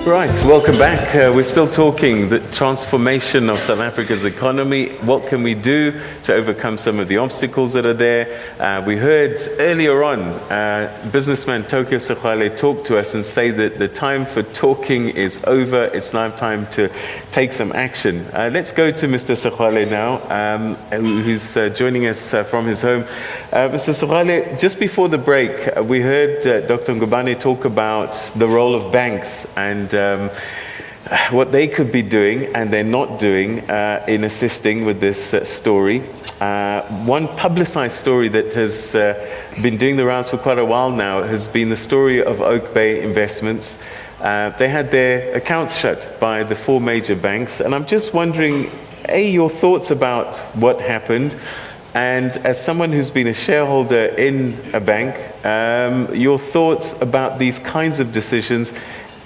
Right, welcome back. We're still talking the transformation of South Africa's economy. What can we do to overcome some of the obstacles that are there? We heard earlier on businessman Sexwale talk to us and say that the time for talking is over. It's now time to take some action. Let's go to Mr. Sexwale now, who's joining us from his home. Mr. Sexwale, just before the break, we heard Dr. Ngubane talk about the role of banks and what they could be doing and they're not doing in assisting with this story. One publicized story that has been doing the rounds for quite a while now has been the story of Oakbay Investments. They had their accounts shut by the 4 major banks, and I'm just wondering, your thoughts about what happened, and as someone who's been a shareholder in a bank, your thoughts about these kinds of decisions.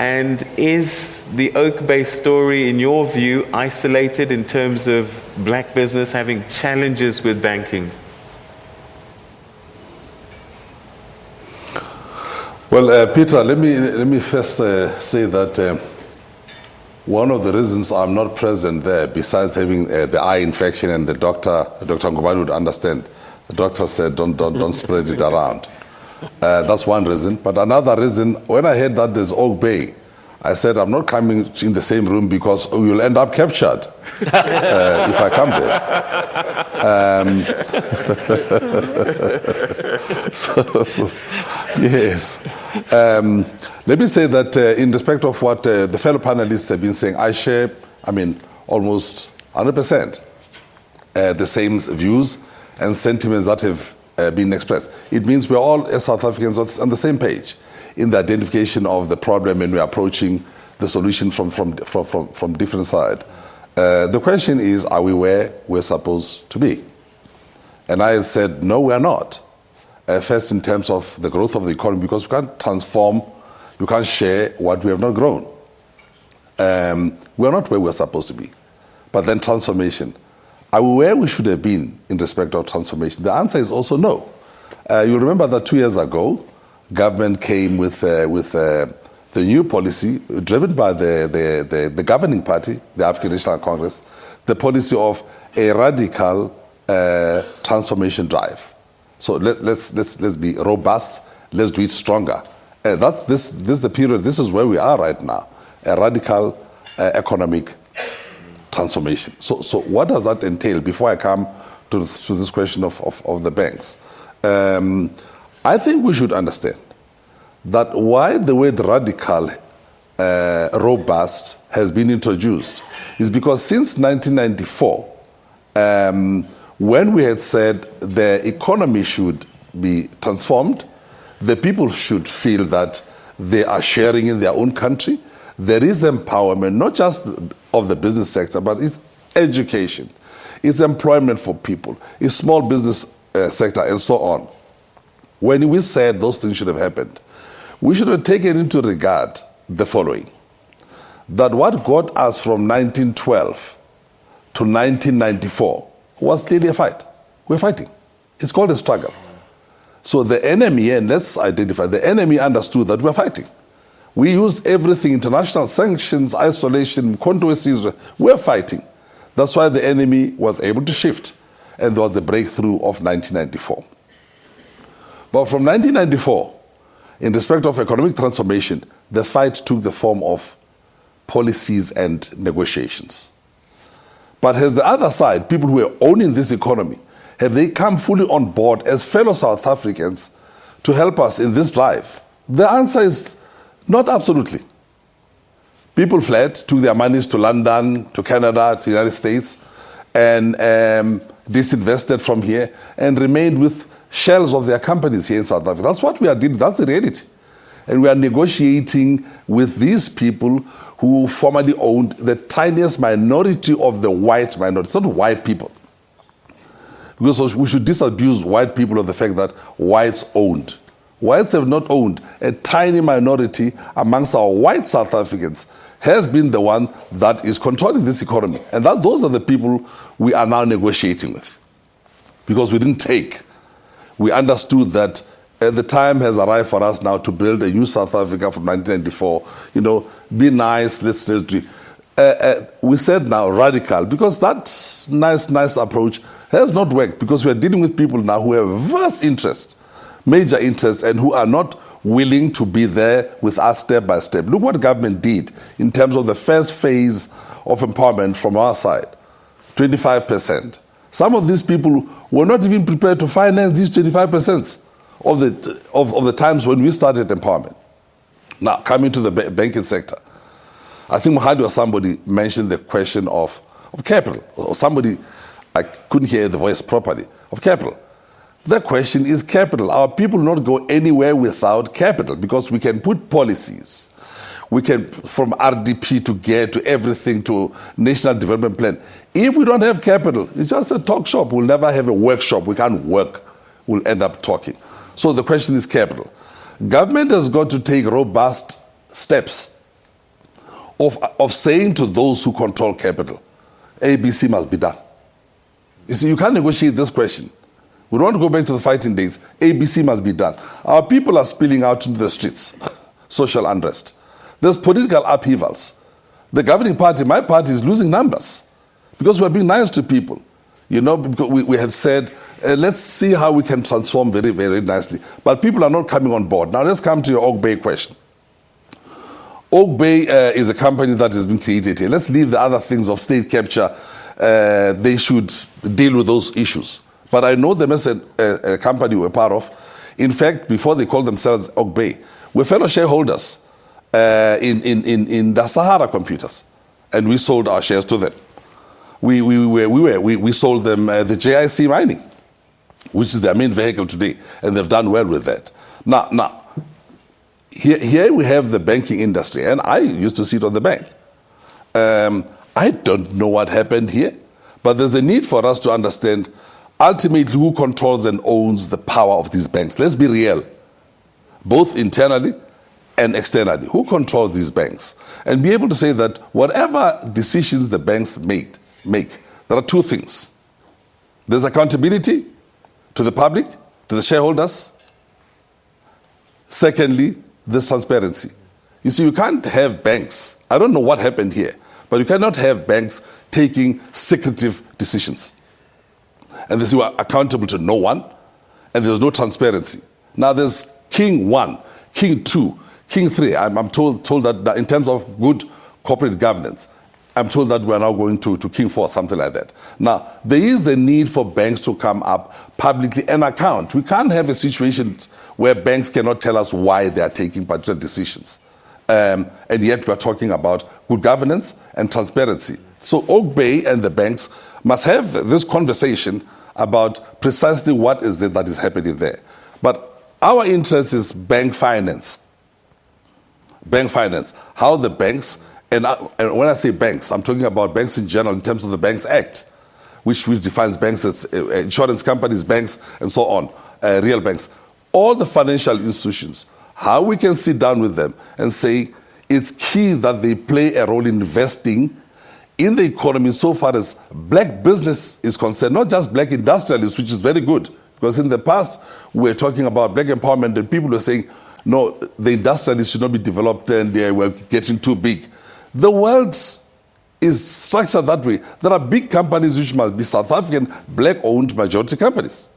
And is the Oakbay story, in your view, isolated in terms of black business having challenges with banking? Well, Peter, let me first say that one of the reasons I'm not present there, besides having the eye infection, and Dr. Ngubane would understand, the doctor said don't spread it around. That's one reason. But another reason, when I heard that there's Oakbay, I said I'm not coming in the same room because you'll end up captured if I come there. So, yes. Let me say that in respect of what the fellow panelists have been saying, I share, almost 100% the same views and sentiments that have been expressed. It means we're all, as South Africans, on the same page in the identification of the problem, and we're approaching the solution from different sides. The question is, are we where we're supposed to be? And I said, no, we're not. First, in terms of the growth of the economy, because we can't transform, you can't share what we have not grown. We're not where we're supposed to be. But then transformation. Are we where we should have been in respect of transformation? The answer is also no. You remember that 2 years ago, government came with the new policy driven by the governing party, the African National Congress, the policy of a radical transformation drive. So let's be robust. Let's do it stronger. This is the period. This is where we are right now. A radical economic transformation. So what does that entail? Before I come to this question of the banks, I think we should understand that why the word radical, robust, has been introduced is because since 1994, when we had said the economy should be transformed, the people should feel that they are sharing in their own country. There is empowerment, not just of the business sector, but it's education, it's employment for people, it's small business sector, and so on. When we said those things should have happened, we should have taken into regard the following: that what got us from 1912 to 1994 was clearly a fight. We're fighting. It's called a struggle. So the enemy, and let's identify, the enemy understood that we're fighting. We used everything, international sanctions, isolation, controversies. We're fighting. That's why the enemy was able to shift, and there was the breakthrough of 1994. But from 1994, in respect of economic transformation, the fight took the form of policies and negotiations. But has the other side, people who are owning this economy, have they come fully on board as fellow South Africans to help us in this drive? The answer is not absolutely. People fled, took their monies to London, to Canada, to the United States, and disinvested from here and remained with shells of their companies here in South Africa. That's what we are doing. That's the reality. And we are negotiating with these people who formerly owned the tiniest minority of the white minority. It's not white people. Because we should disabuse white people of the fact that whites owned. Whites have not owned. A tiny minority amongst our white South Africans has been the one that is controlling this economy. And those are the people we are now negotiating with. Because we didn't take. We understood that the time has arrived for us now to build a new South Africa from 1994. You know, be nice, let's do it. We said now radical, because that nice approach has not worked, because we are dealing with people now who have vast interest, major interests, and who are not willing to be there with us step by step. Look what government did in terms of the first phase of empowerment from our side, 25%. Some of these people were not even prepared to finance these 25% of the times when we started empowerment. Now, coming to the banking sector, I think Mohale or somebody mentioned the question of capital, or somebody, I couldn't hear the voice properly, of capital. The question is capital. Our people not go anywhere without capital, because we can put policies. We can, from RDP to GET to everything to National Development Plan. If we don't have capital, it's just a talk shop. We'll never have a workshop. We can't work. We'll end up talking. So the question is capital. Government has got to take robust steps of saying to those who control capital, ABC must be done. You see, you can't negotiate this question. We don't want to go back to the fighting days. ABC must be done. Our people are spilling out into the streets, social unrest. There's political upheavals. The governing party, my party, is losing numbers because we're being nice to people. You know, because we had said, let's see how we can transform very, very nicely. But people are not coming on board. Now let's come to your Oakbay question. Oakbay is a company that has been created here. Let's leave the other things of state capture. They should deal with those issues. But I know them as a company we're part of. In fact, before they called themselves Oakbay, we're fellow shareholders in the Sahara Computers, and we sold our shares to them. We sold them the JIC Mining, which is their main vehicle today, and they've done well with that. Now, here we have the banking industry, and I used to sit on the bank. I don't know what happened here, but there's a need for us to understand ultimately who controls and owns the power of these banks. Let's be real, both internally and externally. Who controls these banks? And be able to say that whatever decisions the banks make, there are two things. There's accountability to the public, to the shareholders. Secondly, there's transparency. You see, you can't have banks. I don't know what happened here, but you cannot have banks taking secretive decisions. And you are accountable to no one, and there's no transparency. Now there's King 1, King 2, King 3. I'm told that in terms of good corporate governance, I'm told that we're now going to King 4, something like that. Now, there is a need for banks to come up publicly and account. We can't have a situation where banks cannot tell us why they are taking particular decisions. And yet we're talking about good governance and transparency. So Oakbay and the banks must have this conversation about precisely what is it that is happening there. But our interest is bank finance. Bank finance. How the banks, and when I say banks, I'm talking about banks in general in terms of the Banks Act, which defines banks as insurance companies, banks, and so on, real banks. All the financial institutions, how we can sit down with them and say it's key that they play a role in investing in the economy so far as black business is concerned, not just black industrialists, which is very good. Because in the past, we were talking about black empowerment and people were saying, no, the industrialists should not be developed and they were getting too big. The world is structured that way. There are big companies which must be South African, black-owned majority companies.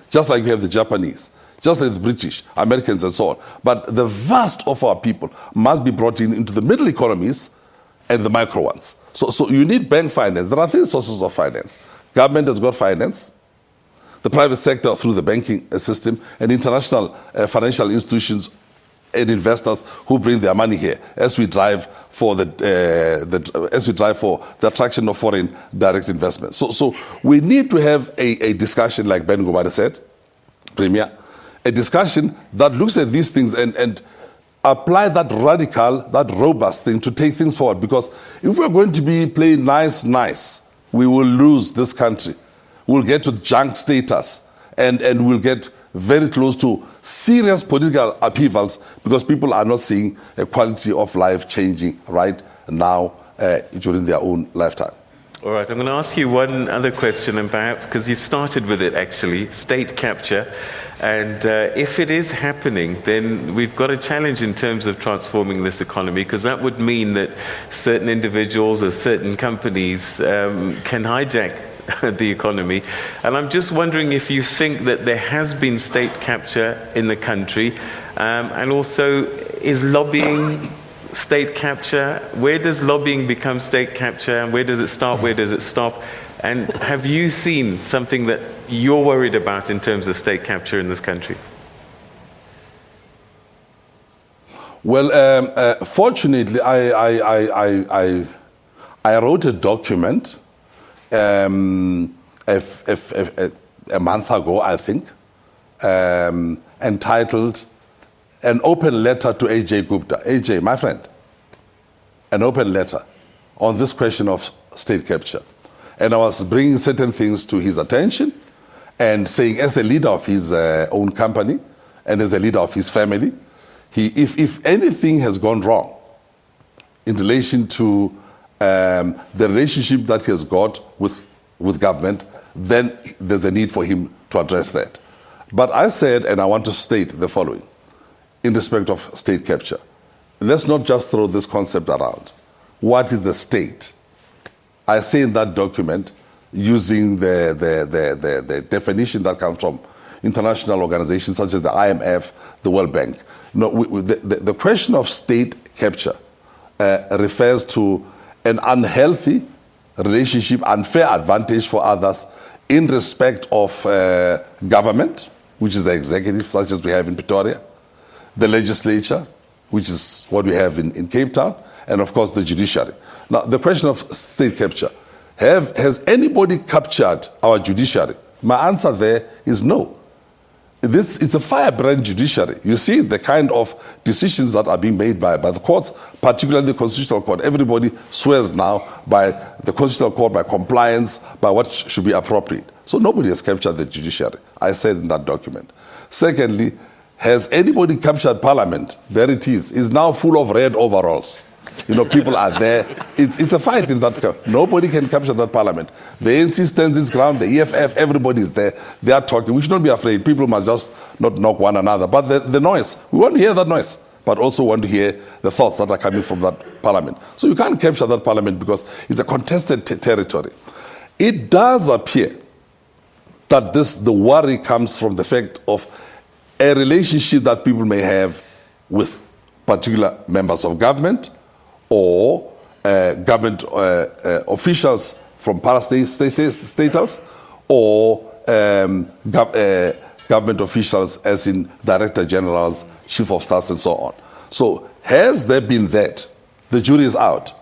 Just like we have the Japanese, just like the British, Americans and so on. But the vast of our people must be brought into the middle economies and the micro ones. So you need bank finance. There are three sources of finance. Government has got finance, the private sector through the banking system, and international financial institutions and investors who bring their money here as we drive for the attraction of foreign direct investment. So we need to have a discussion, like Ben Ngubane said, Premier, a discussion that looks at these things and apply that radical, that robust thing to take things forward. Because if we're going to be playing nice, we will lose this country. We'll get to junk status and we'll get very close to serious political upheavals because people are not seeing a quality of life changing right now during their own lifetime. All right, I'm going to ask you one other question, and perhaps because you started with it actually, state capture. And if it is happening, then we've got a challenge in terms of transforming this economy, because that would mean that certain individuals or certain companies can hijack the economy. And I'm just wondering if you think that there has been state capture in the country, and also, is lobbying state capture? Where does lobbying become state capture, and where does it start, where does it stop? And have you seen something that you're worried about in terms of state capture in this country? Well, fortunately, I wrote a document a month ago, I think, entitled An Open Letter to A.J. Gupta. A.J., my friend, an open letter on this question of state capture. And I was bringing certain things to his attention and saying, as a leader of his own company and as a leader of his family, if anything has gone wrong in relation to the relationship that he has got with government, then there's a need for him to address that. But I said, and I want to state the following, in respect of state capture, let's not just throw this concept around. What is the state? I say in that document, using the definition that comes from international organizations such as the IMF, the World Bank. No, the question of state capture refers to an unhealthy relationship, unfair advantage for others in respect of government, which is the executive, such as we have in Pretoria, the legislature, which is what we have in Cape Town, and of course the judiciary. Now, the question of state capture, has anybody captured our judiciary? My answer there is no. This is a firebrand judiciary. You see the kind of decisions that are being made by the courts, particularly the Constitutional Court. Everybody swears now by the Constitutional Court, by compliance, by what should be appropriate. So nobody has captured the judiciary. I said in that document. Secondly, has anybody captured Parliament? There it is. It's now full of red overalls. You know, people are there. It's a fight in that. Nobody can capture that Parliament. The ANC stands its ground. The EFF, everybody is there. They are talking. We should not be afraid. People must just not knock one another. But the noise, we want to hear that noise, but also want to hear the thoughts that are coming from that Parliament. So you can't capture that Parliament because it's a contested territory. It does appear that the worry comes from the fact of a relationship that people may have with particular members of government, or government officials from parastatals, or government officials as in director generals, chief of staffs, and so on. So has there been that? The jury is out,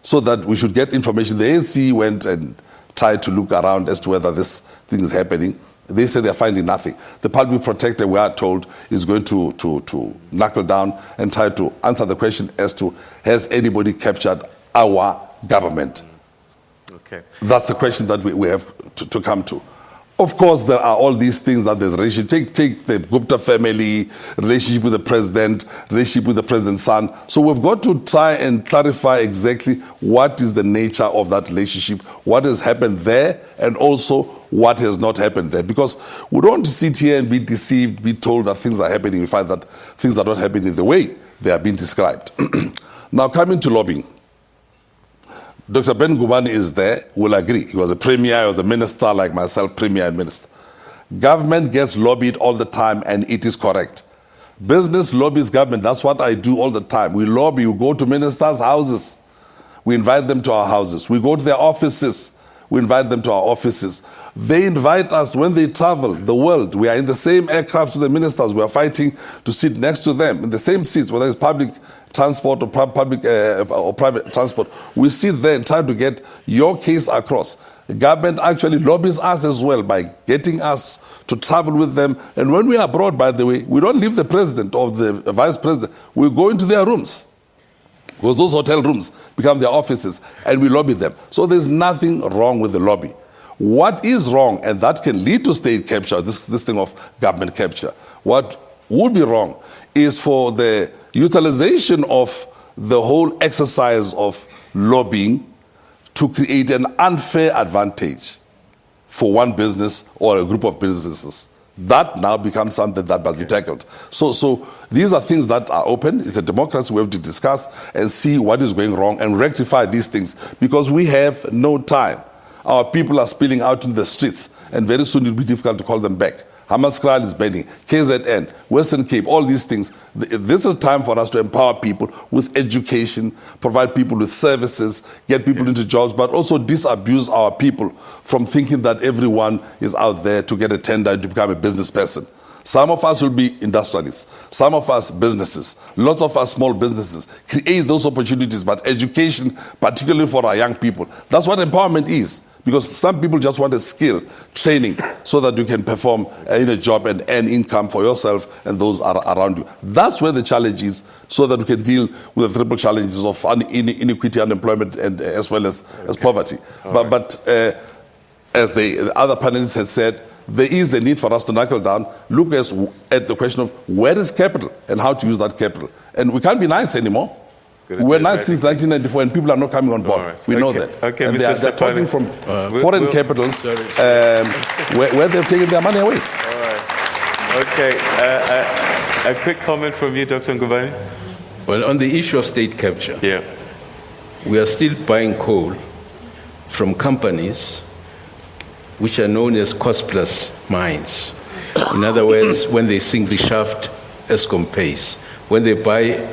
so that we should get information. The ANC went and tried to look around as to whether this thing is happening. They say they're finding nothing. The public protector, we are told, is going to knuckle down and try to answer the question as to, has anybody captured our government? Okay. That's the question that we have to come to. Of course, there are all these things that there's relationship. Take the Gupta family, relationship with the president, relationship with the president's son. So we've got to try and clarify exactly what is the nature of that relationship, what has happened there, and also what has not happened there. Because we don't sit here and be deceived, be told that things are happening. We find that things are not happening the way they are being described. Now, coming to lobbying. Dr. Ben Ngubane is there, will agree. He was a premier, he was a minister like myself, premier and minister. Government gets lobbied all the time, and it is correct. Business lobbies government. That's what I do all the time. We lobby. We go to ministers' houses. We invite them to our houses. We go to their offices. We invite them to our offices. They invite us when they travel the world. We are in the same aircraft with the ministers. We are fighting to sit next to them in the same seats, whether it's public transport or public or private transport. We sit there and try to get your case across. The government actually lobbies us as well by getting us to travel with them. And when we are abroad, by the way, we don't leave the president or the vice president. We go into their rooms, because those hotel rooms become their offices, and we lobby them. So there's nothing wrong with the lobby. What is wrong, and that can lead to state capture, this thing of government capture, what would be wrong is for the utilization of the whole exercise of lobbying to create an unfair advantage for one business or a group of businesses That now becomes something that must be tackled. So these are things that are open. It's a democracy. We have to discuss and see what is going wrong and rectify these things, because we have no time. Our people are spilling out in the streets, and very soon it will be difficult to call them back. Hammanskraal is burning, KZN, Western Cape, all these things. This is time for us to empower people with education, provide people with services, get people into jobs, but also disabuse our people from thinking that everyone is out there to get a tender and to become a business person. Some of us will be industrialists, some of us businesses, lots of us small businesses. Create those opportunities, but education, particularly for our young people, that's what empowerment is. Because some people just want a skill, training, so that you can perform in a job and earn income for yourself and those around you. That's where the challenge is, so that we can deal with the triple challenges of inequity, unemployment, and as well as poverty. But as the other panelists had said, there is a need for us to knuckle down, look at the question of where is capital and how to use that capital. And we can't be nice anymore. We're nice since 1994, and people are not coming on board. Right. We know that. Okay, and Mr. they're talking from foreign capitals where they've taken their money away. All right. Okay. A quick comment from you, Dr. Ngubane. Well, on the issue of state capture, yeah, we are still buying coal from companies which are known as cost-plus mines. In other words, when they sink the shaft, Eskom pays. When they buy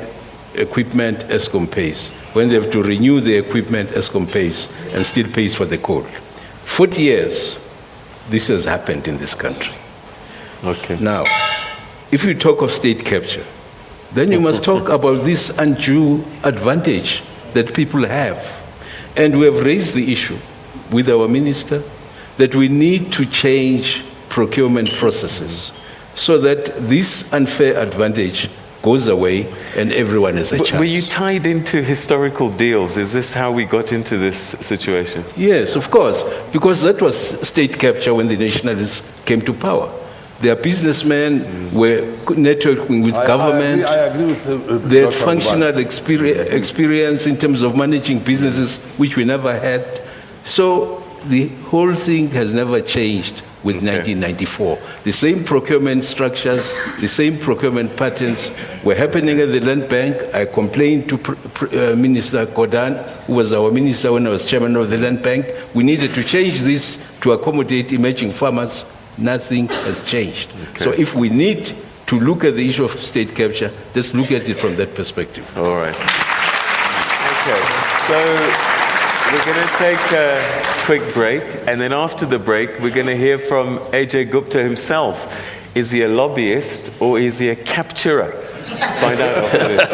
equipment, Eskom pays. When they have to renew the equipment, Eskom pays, and still pays for the coal. 40 years, this has happened in this country. Okay. Now, if you talk of state capture, then you must talk about this undue advantage that people have. And we have raised the issue with our minister that we need to change procurement processes so that this unfair advantage goes away and everyone has a chance. Were you tied into historical deals? Is this how we got into this situation? Yes, of course, because that was state capture when the nationalists came to power. Their businessmen were networking with government. I agree with they had functional experience in terms of managing businesses, which we never had. So the whole thing has never changed with 1994. The same procurement structures, the same procurement patterns were happening at the land bank. I complained to Minister Kodan, who was our minister when I was chairman of the land bank. We needed to change this to accommodate emerging farmers. Nothing has changed. Okay. So if we need to look at the issue of state capture, let's look at it from that perspective. All right. Okay, so we're going to take a quick break, and then after the break, we're going to hear from AJ Gupta himself. Is he a lobbyist or is he a capturer? Find out after this.